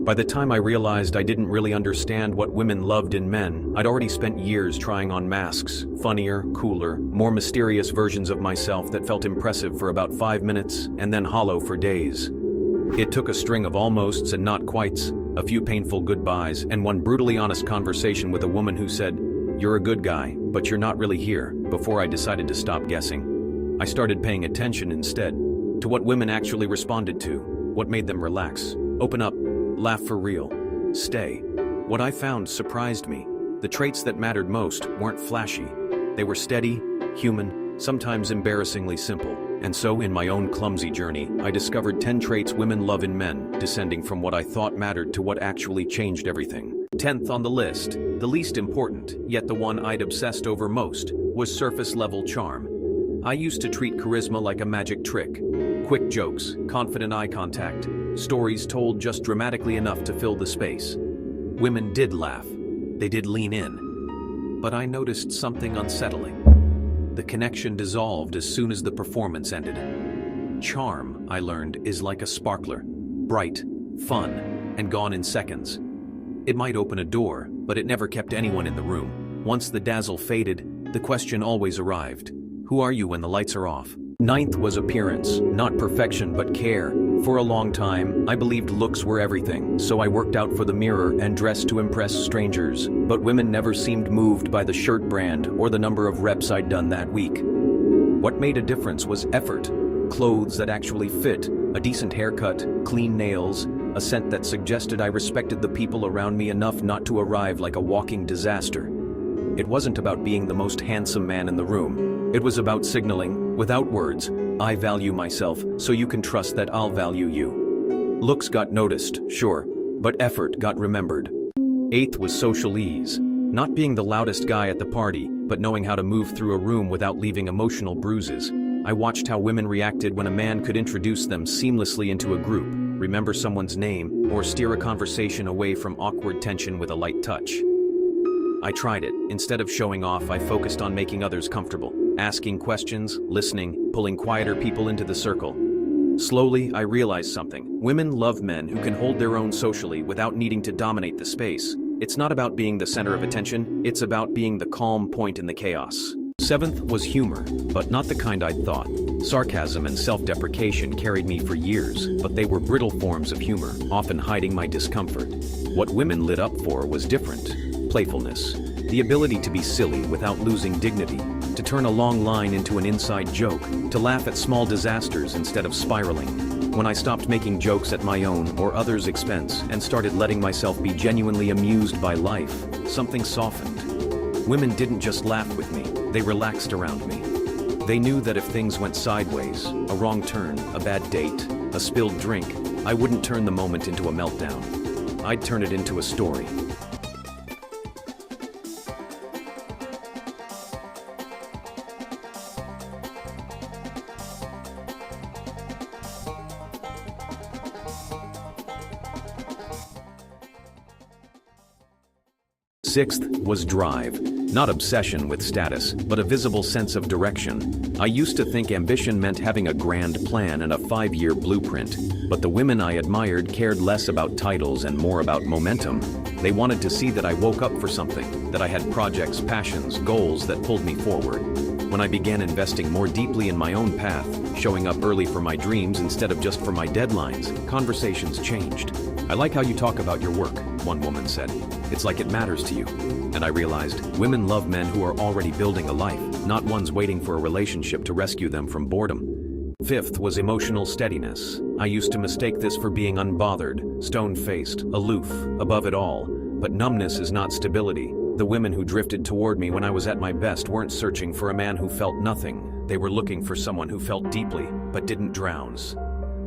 By the time I realized I didn't really understand what women loved in men, I'd already spent years trying on masks, funnier, cooler, more mysterious versions of myself that felt impressive for about 5 minutes and then hollow for days. It took a string of almosts and not quites, a few painful goodbyes, and one brutally honest conversation with a woman who said, "You're a good guy, but you're not really here," before I decided to stop guessing. I started paying attention instead to what women actually responded to, what made them relax, open up, laugh for real, stay. What I found surprised me. The traits that mattered most weren't flashy. They were steady, human, sometimes embarrassingly simple. And so, in my own clumsy journey, I discovered 10 traits women love in men, descending from what I thought mattered to what actually changed everything. 10th on the list, the least important, yet the one I'd obsessed over most, was surface-level charm. I used to treat charisma like a magic trick. Quick jokes, confident eye contact, stories told just dramatically enough to fill the space. Women did laugh. They did lean in. But I noticed something unsettling. The connection dissolved as soon as the performance ended. Charm, I learned, is like a sparkler. Bright, fun, and gone in seconds. It might open a door, but it never kept anyone in the room. Once the dazzle faded, the question always arrived. Who are you when the lights are off? 9th was appearance, not perfection but care. For a long time, I believed looks were everything, so I worked out for the mirror and dressed to impress strangers. But women never seemed moved by the shirt brand or the number of reps I'd done that week. What made a difference was effort. Clothes that actually fit, a decent haircut, clean nails, a scent that suggested I respected the people around me enough not to arrive like a walking disaster. It wasn't about being the most handsome man in the room. It was about signaling, without words, I value myself, so you can trust that I'll value you. Looks got noticed, sure, but effort got remembered. 8th was social ease. Not being the loudest guy at the party, but knowing how to move through a room without leaving emotional bruises. I watched how women reacted when a man could introduce them seamlessly into a group, remember someone's name, or steer a conversation away from awkward tension with a light touch. I tried it. Instead of showing off, I focused on making others comfortable. Asking questions, listening, pulling quieter people into the circle. Slowly, I realized something. Women love men who can hold their own socially without needing to dominate the space. It's not about being the center of attention, it's about being the calm point in the chaos. 7th was humor, but not the kind I'd thought. Sarcasm and self-deprecation carried me for years, but they were brittle forms of humor, often hiding my discomfort. What women lit up for was different. Playfulness. The ability to be silly without losing dignity, to turn a long line into an inside joke, to laugh at small disasters instead of spiraling. When I stopped making jokes at my own or others' expense and started letting myself be genuinely amused by life, something softened. Women didn't just laugh with me, they relaxed around me. They knew that if things went sideways, a wrong turn, a bad date, a spilled drink, I wouldn't turn the moment into a meltdown. I'd turn it into a story. Sixth was drive. Not obsession with status, but a visible sense of direction. I used to think ambition meant having a grand plan and a 5-year blueprint, but the women I admired cared less about titles and more about momentum. They wanted to see that I woke up for something, that I had projects, passions, goals that pulled me forward. When I began investing more deeply in my own path, showing up early for my dreams instead of just for my deadlines, conversations changed. "I like how you talk about your work," one woman said. "It's like it matters to you." And I realized, women love men who are already building a life, not ones waiting for a relationship to rescue them from boredom. 5th was emotional steadiness. I used to mistake this for being unbothered, stone-faced, aloof, above it all. But numbness is not stability. The women who drifted toward me when I was at my best weren't searching for a man who felt nothing. They were looking for someone who felt deeply, but didn't drown.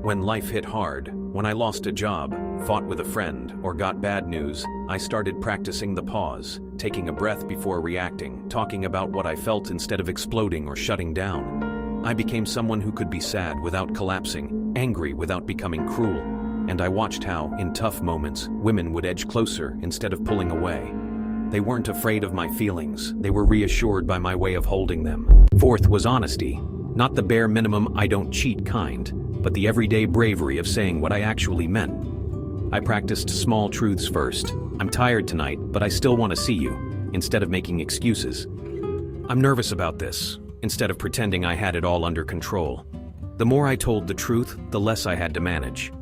When life hit hard, when I lost a job, fought with a friend, or got bad news, I started practicing the pause, taking a breath before reacting, talking about what I felt instead of exploding or shutting down. I became someone who could be sad without collapsing, angry without becoming cruel. And I watched how, in tough moments, women would edge closer instead of pulling away. They weren't afraid of my feelings, they were reassured by my way of holding them. 4th was honesty. Not the bare minimum I don't cheat kind, but the everyday bravery of saying what I actually meant. I practiced small truths first. I'm tired tonight, but I still want to see you, instead of making excuses. I'm nervous about this, instead of pretending I had it all under control. The more I told the truth, the less I had to manage.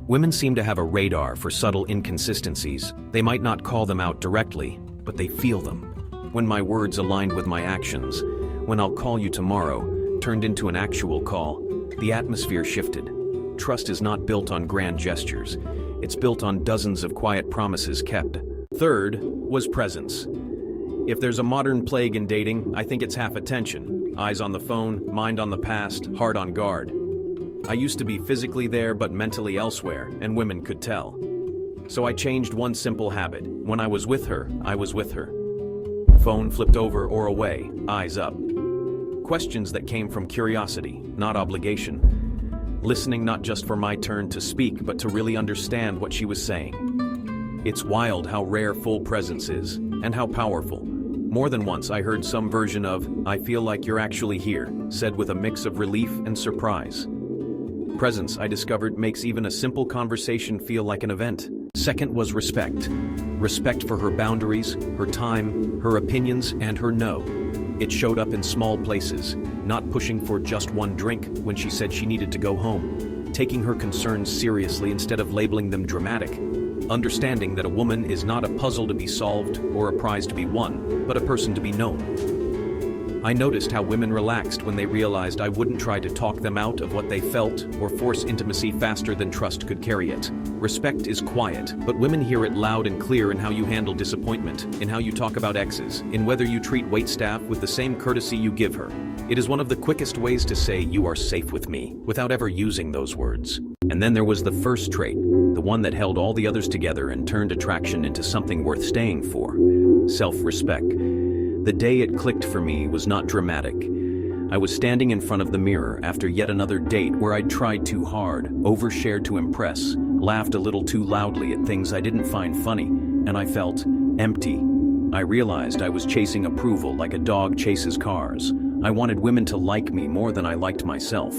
Women seem to have a radar for subtle inconsistencies. They might not call them out directly, but they feel them. When my words aligned with my actions, when "I'll call you tomorrow" turned into an actual call, the atmosphere shifted. Trust is not built on grand gestures. It's built on dozens of quiet promises kept. Third was presence. If there's a modern plague in dating, I think it's half attention. Eyes on the phone, mind on the past, heart on guard. I used to be physically there but mentally elsewhere, and women could tell. So I changed one simple habit. When I was with her, I was with her. Phone flipped over or away, eyes up. Questions that came from curiosity, not obligation. Listening not just for my turn to speak, but to really understand what she was saying. It's wild how rare full presence is, and how powerful. More than once I heard some version of "I feel like you're actually here," said with a mix of relief and surprise. Presence, I discovered, makes even a simple conversation feel like an event. Second was respect. Respect for her boundaries, her time, her opinions, and her no. It showed up in small places, not pushing for just one drink when she said she needed to go home, taking her concerns seriously instead of labeling them dramatic, understanding that a woman is not a puzzle to be solved or a prize to be won, but a person to be known. I noticed how women relaxed when they realized I wouldn't try to talk them out of what they felt or force intimacy faster than trust could carry it. Respect is quiet, but women hear it loud and clear in how you handle disappointment, in how you talk about exes, in whether you treat waitstaff with the same courtesy you give her. It is one of the quickest ways to say "you are safe with me" without ever using those words. And then there was the first trait, the one that held all the others together and turned attraction into something worth staying for: self-respect. The day it clicked for me was not dramatic. I was standing in front of the mirror after yet another date where I'd tried too hard, overshared to impress, laughed a little too loudly at things I didn't find funny, and I felt empty. I realized I was chasing approval like a dog chases cars. I wanted women to like me more than I liked myself.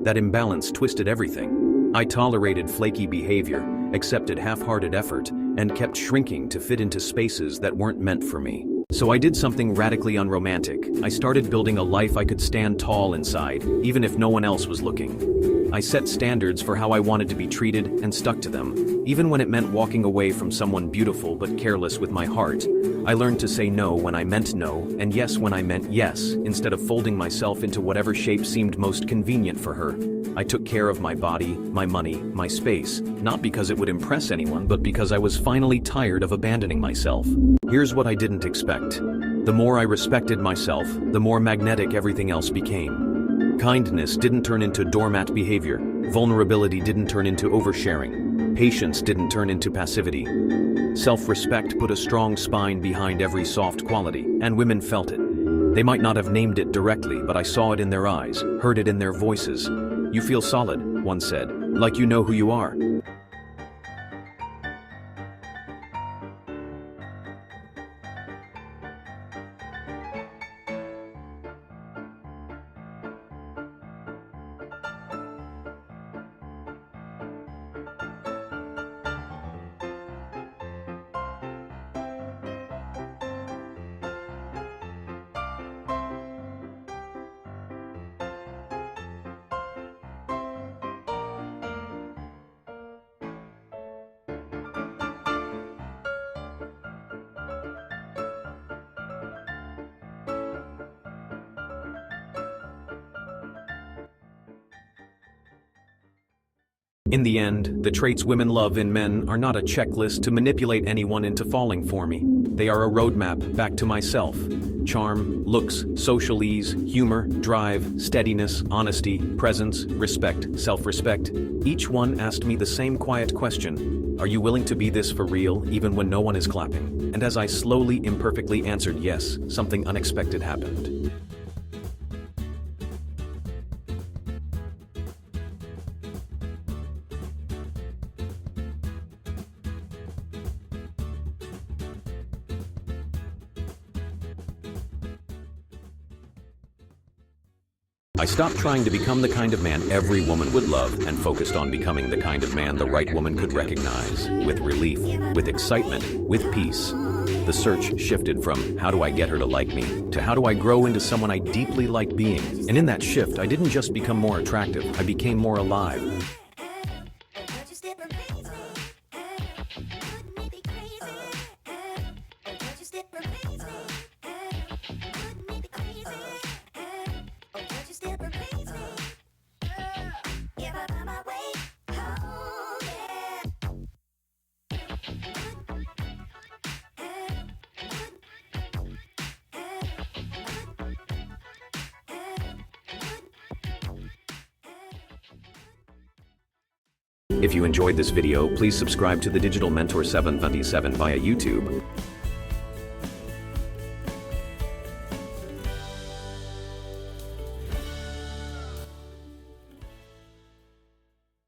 That imbalance twisted everything. I tolerated flaky behavior, accepted half-hearted effort, and kept shrinking to fit into spaces that weren't meant for me. So I did something radically unromantic. I started building a life I could stand tall inside, even if no one else was looking. I set standards for how I wanted to be treated and stuck to them, even when it meant walking away from someone beautiful but careless with my heart. I learned to say no when I meant no, and yes when I meant yes, instead of folding myself into whatever shape seemed most convenient for her. I took care of my body, my money, my space, not because it would impress anyone, but because I was finally tired of abandoning myself. Here's what I didn't expect. The more I respected myself, the more magnetic everything else became. Kindness didn't turn into doormat behavior. Vulnerability didn't turn into oversharing. Patience didn't turn into passivity. Self-respect put a strong spine behind every soft quality, and women felt it. They might not have named it directly, but I saw it in their eyes, heard it in their voices. "You feel solid," one said, "like you know who you are." In the end, the traits women love in men are not a checklist to manipulate anyone into falling for me. They are a roadmap back to myself. Charm, looks, social ease, humor, drive, steadiness, honesty, presence, respect, self-respect. Each one asked me the same quiet question: are you willing to be this for real, even when no one is clapping? And as I slowly, imperfectly answered yes, something unexpected happened. I stopped trying to become the kind of man every woman would love and focused on becoming the kind of man the right woman could recognize. With relief, with excitement, with peace. The search shifted from how do I get her to like me to how do I grow into someone I deeply like being. And in that shift, I didn't just become more attractive, I became more alive. If you enjoyed this video, please subscribe to the Digital Mentor 727 via YouTube.